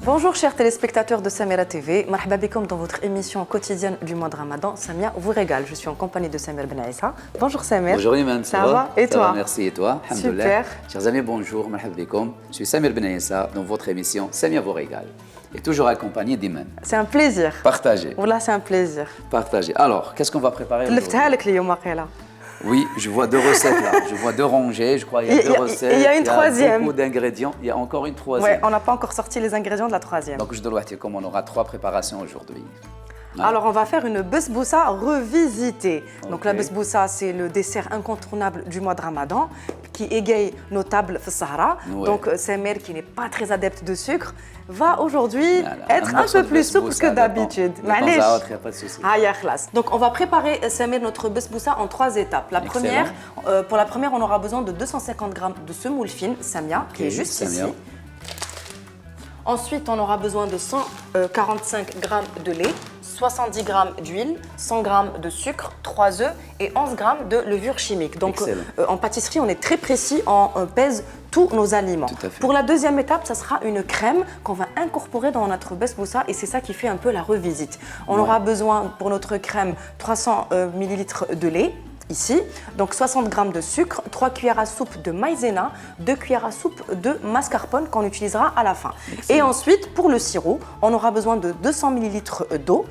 Bonjour chers téléspectateurs de Samira TV, marhaba bikoum dans votre émission quotidienne du mois de Ramadan. Samia vous régale, je suis en compagnie de Samir Ben Aïssa. Bonjour Samir. Bonjour Iman, ça va? Et ça toi? va, merci, et toi? Super. Chers amis, bonjour, marhaba bikoum. Je suis Samir Ben Aïssa dans votre émission Samia vous régale. Et toujours accompagné d'Iman. C'est un plaisir. Partagez. Voilà, c'est un plaisir. Partagez. Alors, qu'est-ce qu'on va préparer aujourd'hui? Oui, je vois deux recettes là. Je vois deux rangées, je crois qu'il y a deux recettes. Il y a une troisième. Il y a beaucoup d'ingrédients. Il y a encore une troisième. Ouais, on n'a pas encore sorti les ingrédients de la troisième. Donc, je dois dire comme on aura trois préparations aujourd'hui. Ah. Alors, on va faire une besboussa revisitée. Donc, Ok. la besboussa, c'est le dessert incontournable du mois de Ramadan qui égaye nos tables Sahara. Ouais. Donc, Samir, qui n'est pas très adepte de sucre, va aujourd'hui Voilà, être un peu plus souple que d'habitude. Il n'y a pas de souci. Ah, ya khlas. Donc, on va préparer, Samir, notre besboussa en 3 étapes. La Excellent. première, pour la première, on aura besoin de 250 g de semoule fine, Samia, qui est juste Samia. ici. Ensuite, on aura besoin de 145 g de lait, 70 g d'huile, 100 g de sucre, 3 œufs et 11 g de levure chimique. Donc, en pâtisserie, on est très précis, on pèse tous nos aliments. Tout à fait. Pour la deuxième étape, ça sera une crème qu'on va incorporer dans notre besboussa et c'est ça qui fait un peu la revisite. On aura besoin pour notre crème 300 ml de lait. Ici, donc 60 g de sucre, 3 cuillères à soupe de maïzena, 2 cuillères à soupe de mascarpone qu'on utilisera à la fin. Excellent. Et ensuite, pour le sirop, on aura besoin de 200 ml d'eau,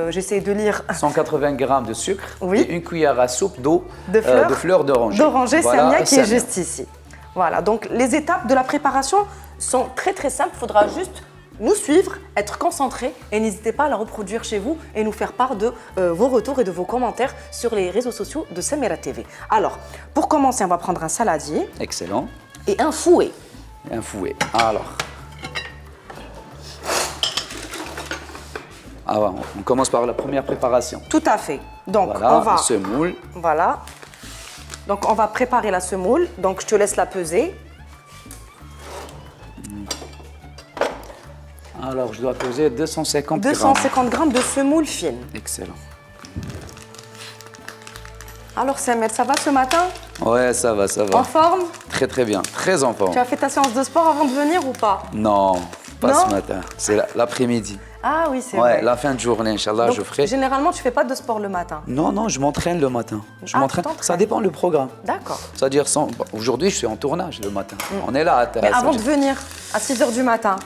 j'essaie de lire, 180 g de sucre Oui. et une cuillère à soupe d'eau de fleurs d'oranger. d'oranger Voilà, Samia qui est Samia. juste ici. Voilà, donc les étapes de la préparation sont très très simples, il faudra juste nous suivre, être concentrés et n'hésitez pas à la reproduire chez vous et nous faire part de vos retours et de vos commentaires sur les réseaux sociaux de Samira TV. Alors, pour commencer, on va prendre un saladier Excellent. et un fouet. Et un fouet. Alors. Ah ouais, on commence par la première préparation. Tout à fait. Donc, Voilà, on va... la semoule. Voilà. Donc, on va préparer la semoule. Donc, je te laisse la peser. Alors, je dois peser 250 grammes. 250 g de semoule fine. Excellent. Alors, Samir, ça va ce matin? Ouais, ça va, ça va. En forme? Très, très bien. Très en forme. Tu as fait ta séance de sport avant de venir ou pas? Non, pas Non ce matin. C'est l'après-midi. Ah oui, c'est Ouais, vrai. la fin de journée, Inch'Allah, Donc, je ferai. généralement, tu fais pas de sport le matin. Non, non, je m'entraîne le matin. Je Ah, m'entraîne. tu t'entraînes. Ça dépend du programme. D'accord. C'est-à-dire, aujourd'hui, je suis en tournage le matin. On est là à Mais Taras. avant de venir, à 6 h du matin,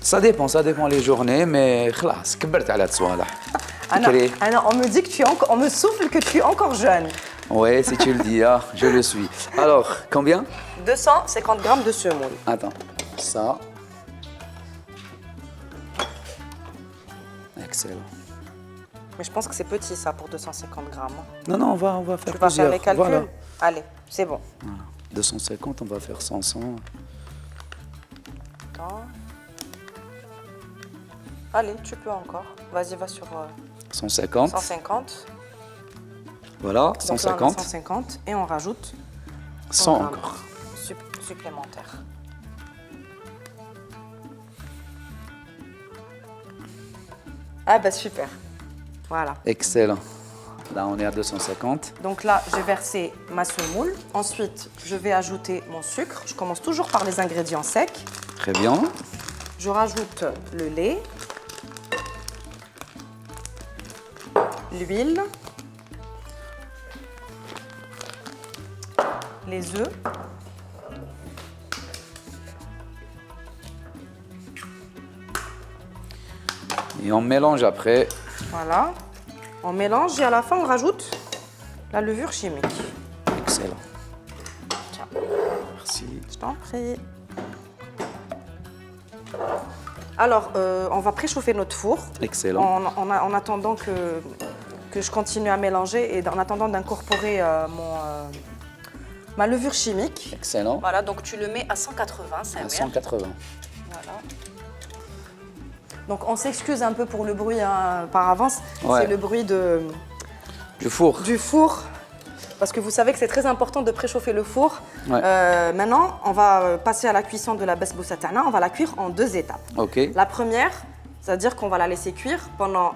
Ça dépend les journées, mais خلاص كبرت على الصوالح. Anna, on me dit que on me souffle que tu es encore jeune. Oui, si tu le dis, ah, je le suis. Alors, combien? 250 g de semoule. Attends, ça. Excellent. Mais je pense que c'est petit ça pour 250 g. Non, non, on va faire Tu vas faire plusieurs. les calculs? Voilà. Allez, c'est bon. Voilà. 250, on va faire 500. Attends. Allez, tu peux encore. Vas-y, va sur 150. 150. Voilà, Donc là, on a 150. 150 et on rajoute 100 grammes encore. supplémentaires. Ah bah super. Voilà. Excellent. Là, on est à 250. Donc là, j'ai versé ma semoule. Ensuite, je vais ajouter mon sucre. Je commence toujours par les ingrédients secs. Très bien. Je rajoute le lait, l'huile, les œufs, Et on mélange après. voilà. On mélange et à la fin, on rajoute la levure chimique. Excellent. Tiens, Merci. je t'en prie. Alors, on va préchauffer notre four. Excellent. En attendant que je continue à mélanger et en attendant d'incorporer ma levure chimique. Excellent. Voilà, donc tu le mets à 180, À Samir. 180. Voilà. Donc on s'excuse un peu pour le bruit par avance. Ouais. C'est le bruit Du four. du four. Parce que vous savez que c'est très important de préchauffer le four. Ouais. Maintenant, on va passer à la cuisson de la besboussa tana. On va la cuire en 2 étapes. Ok. La première, C'est-à-dire qu'on va la laisser cuire pendant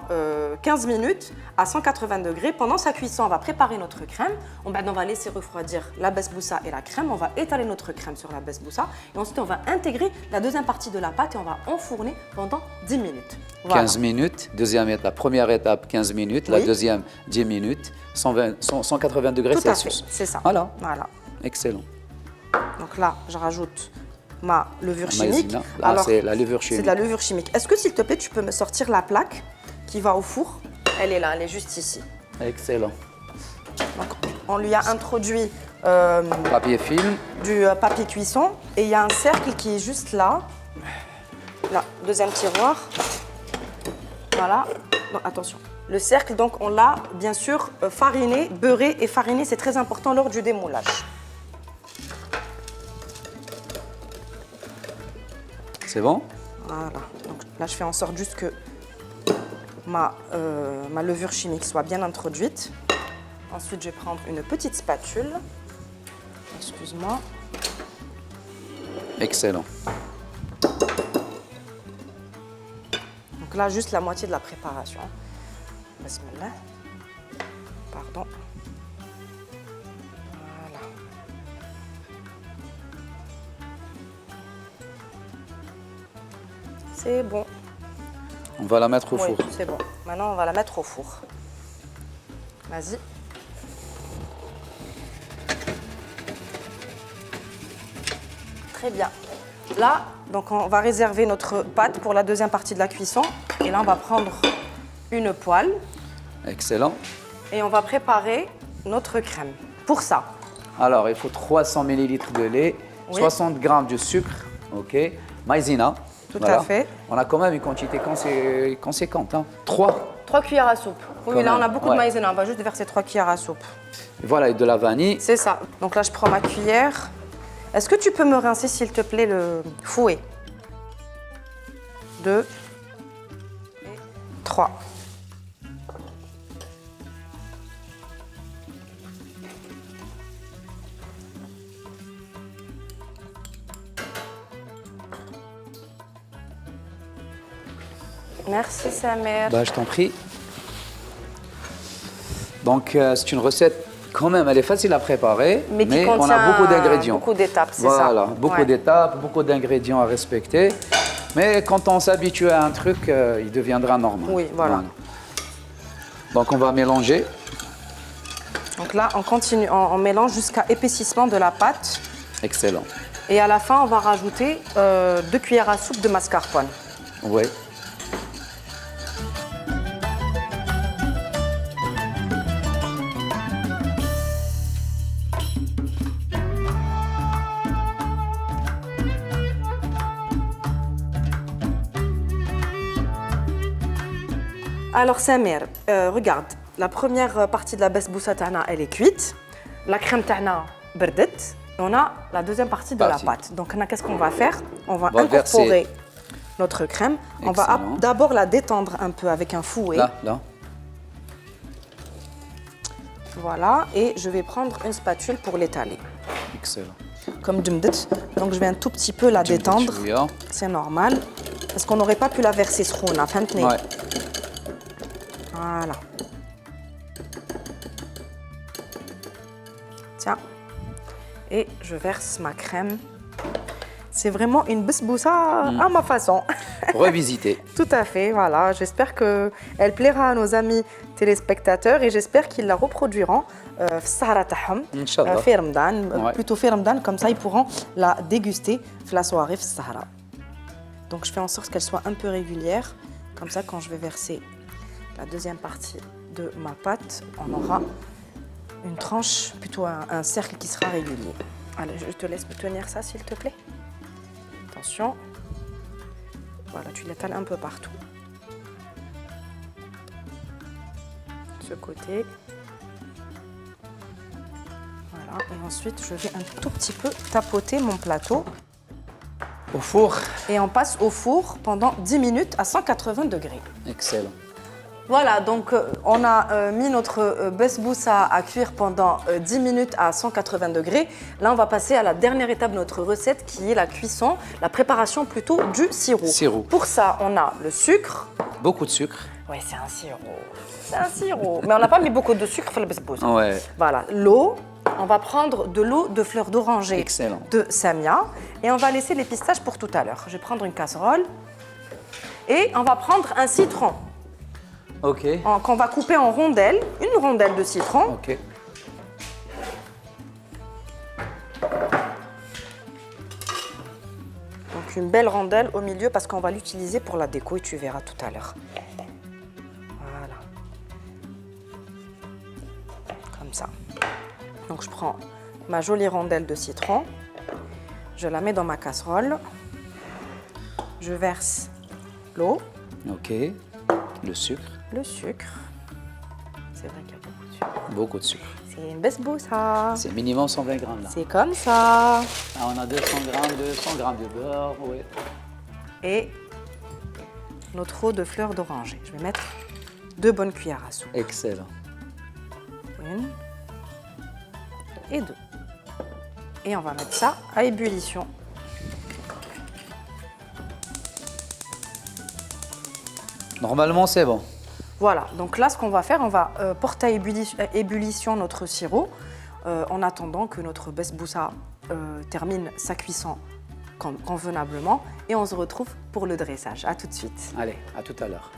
15 minutes à 180 degrés. Pendant sa cuisson, on va préparer notre crème. On va laisser refroidir la besboussa et la crème. On va étaler notre crème sur la besboussa. Et ensuite, on va intégrer la deuxième partie de la pâte et on va enfourner pendant 10 minutes. Voilà. 15 minutes, deuxième étape. La première étape, 15 minutes. La deuxième, 10 minutes. 180 degrés Tout Celsius. À fait, c'est ça. Voilà. Voilà. Excellent. Donc là, je rajoute ma levure chimique. Là, c'est la levure chimique. C'est de la levure chimique. Est-ce que, s'il te plaît, tu peux me sortir la plaque qui va au four? Elle est là, elle est juste ici. Excellent. Donc, on lui a introduit papier film. Du papier cuisson. Et il y a un cercle qui est juste là. Là, deuxième tiroir. Voilà. Non, attention. Le cercle, donc, on l'a bien sûr fariné, beurré et fariné. C'est très important lors du démoulage. C'est bon? Voilà. Donc là, je fais en sorte juste que ma levure chimique soit bien introduite. Ensuite, je vais prendre une petite spatule. Excuse-moi. Excellent. Donc là, juste la moitié de la préparation. Bismillah. Pardon. Voilà. C'est bon. On va la mettre au four. C'est bon. Maintenant, on va la mettre au four. Vas-y. Très bien. Là, donc on va réserver notre pâte pour la deuxième partie de la cuisson. Et là, on va prendre une poêle. Excellent. Et on va préparer notre crème. Pour ça. Alors, il faut 300 ml de lait, 60 g de sucre, ok, maïzena. Tout à fait. On a quand même une quantité conséquente. Hein. 3 cuillères à soupe. Oui, là, on a beaucoup de maïzena. On va juste verser 3 cuillères à soupe. Et voilà, et de la vanille. C'est ça. Donc là, je prends ma cuillère. Est-ce que tu peux me rincer, s'il te plaît, le fouet? 2 et 3. Merci Samer. Bah, je t'en prie. Donc c'est une recette quand même, elle est facile à préparer, mais on a beaucoup d'ingrédients. Beaucoup d'étapes, c'est ça. Voilà, beaucoup d'étapes, beaucoup d'ingrédients à respecter. Mais quand on s'habitue à un truc, il deviendra normal. Oui, voilà. Donc on va mélanger. Donc là, on continue, on mélange jusqu'à épaississement de la pâte. Excellent. Et à la fin, on va rajouter 2 cuillères à soupe de mascarpone. Oui. Alors Samer, regarde, la première partie de la besboussa tana, elle est cuite. La crème tana berdet. On a la deuxième partie de la pâte. Donc qu'est-ce qu'on va faire? On va incorporer notre crème. Excellent. On va d'abord la détendre un peu avec un fouet. Là. Voilà, et je vais prendre une spatule pour l'étaler. Excellent. Comme Dumdet. Donc je vais un tout petit peu la détendre. C'est normal. Parce qu'on n'aurait pas pu la verser srouna. Ouais. Voilà. Tiens. Et je verse ma crème. C'est vraiment une besboussa à ma façon. Revisiter. Tout à fait, voilà. J'espère qu'elle plaira à nos amis téléspectateurs et j'espère qu'ils la reproduiront plutôt fi Ramadan, comme ça ils pourront la déguster la soirée Sahara. Donc je fais en sorte qu'elle soit un peu régulière, comme ça quand je vais verser la deuxième partie de ma pâte, on aura une tranche, plutôt un cercle qui sera régulier. Allez, je te laisse me tenir ça s'il te plaît. Attention. Voilà, tu l'étales un peu partout. Ce côté. Voilà, et ensuite je vais un tout petit peu tapoter mon plateau. Au four. Et on passe au four pendant 10 minutes à 180 degrés. Excellent. Voilà, donc on a mis notre besboussa à cuire pendant 10 minutes à 180 degrés. Là, on va passer à la dernière étape de notre recette qui est la cuisson, la préparation plutôt du sirop. Sirop. Pour ça, on a le sucre. Beaucoup de sucre. Oui, c'est un sirop. C'est un sirop. Mais on n'a pas mis beaucoup de sucre dans le besboussa. Ouais. Voilà, l'eau. On va prendre de l'eau de fleur d'oranger de Samia et on va laisser les pistaches pour tout à l'heure. Je vais prendre une casserole et on va prendre un citron. Ok. Qu'on va couper en rondelles, une rondelle de citron. Ok. Donc une belle rondelle au milieu parce qu'on va l'utiliser pour la déco et tu verras tout à l'heure. Voilà. Comme ça. Donc je prends ma jolie rondelle de citron, je la mets dans ma casserole, je verse l'eau. Ok. Le sucre. Le sucre. C'est vrai qu'il y a beaucoup de sucre. Beaucoup de sucre. C'est une besboussa. C'est minimum 120 grammes là. C'est comme ça. Ah, on a 200 grammes de beurre, oui. Et notre eau de fleur d'oranger. Je vais mettre 2 bonnes cuillères à soupe. Excellent. 1 et 2. Et on va mettre ça à ébullition. Normalement, c'est bon. Voilà, donc là, ce qu'on va faire, on va porter à ébullition notre sirop en attendant que notre besboussa termine sa cuisson convenablement. Et on se retrouve pour le dressage. À tout de suite. Allez, à tout à l'heure.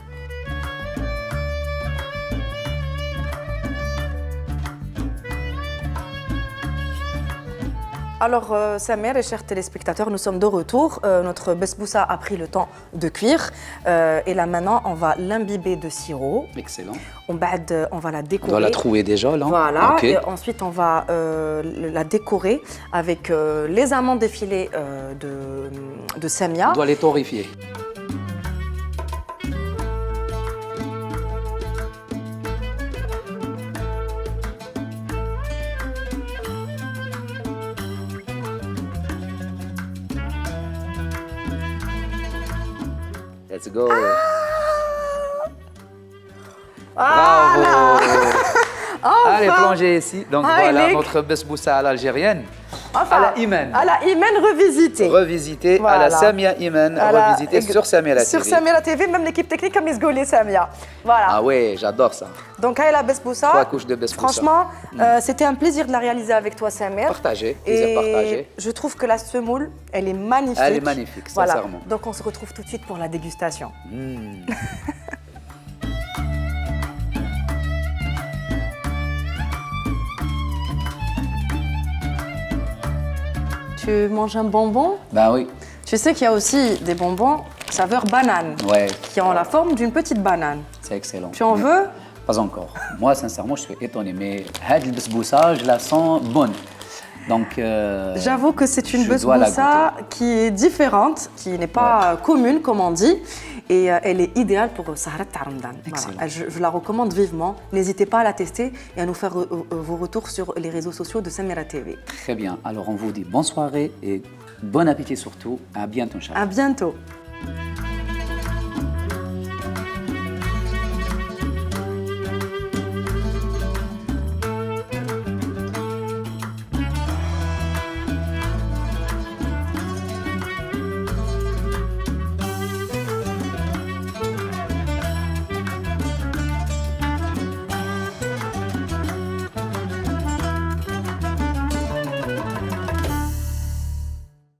Alors, Samer et chers téléspectateurs, nous sommes de retour. Notre besboussa a pris le temps de cuire. Et là, maintenant, on va l'imbiber de sirop. Excellent. On va la décorer. On doit la trouver déjà, là. Voilà. Okay. Et ensuite, on va la décorer avec les amandes effilées de Samia. On doit les torréfier. Let's go. Voilà. Bravo. Allez, plongez ici. Donc voilà notre besboussa à l'algérienne. Enfin, à la Imen. À la Imen revisitée. Revisitée, voilà. À la Samia Imen, revisitée sur Samia la TV. Sur Samia la TV, même l'équipe technique a mis ce golé Samia. Voilà. Ah ouais, j'adore ça. Donc, à la besboussa. 3 couches de besboussa. Franchement, c'était un plaisir de la réaliser avec toi, Samer. Partagé, plaisir partagé. Je trouve que la semoule, elle est magnifique. Elle est magnifique, sincèrement. Voilà. Donc, on se retrouve tout de suite pour la dégustation. Tu manges un bonbon? Ben oui. Tu sais qu'il y a aussi des bonbons saveur banane, qui ont la forme d'une petite banane. C'est excellent. Tu en veux? Pas encore. Moi, sincèrement, je suis étonné. Mais cette besboussa, je la sens bonne. Donc, j'avoue que c'est une besboussa qui est différente, qui n'est pas commune, comme on dit. Et elle est idéale pour Sahara Ramadan. Voilà. Je la recommande vivement. N'hésitez pas à la tester et à nous faire vos retours sur les réseaux sociaux de Samira TV. Très bien. Alors, on vous dit bonne soirée et bon appétit surtout. À bientôt, Inch'Allah. À bientôt.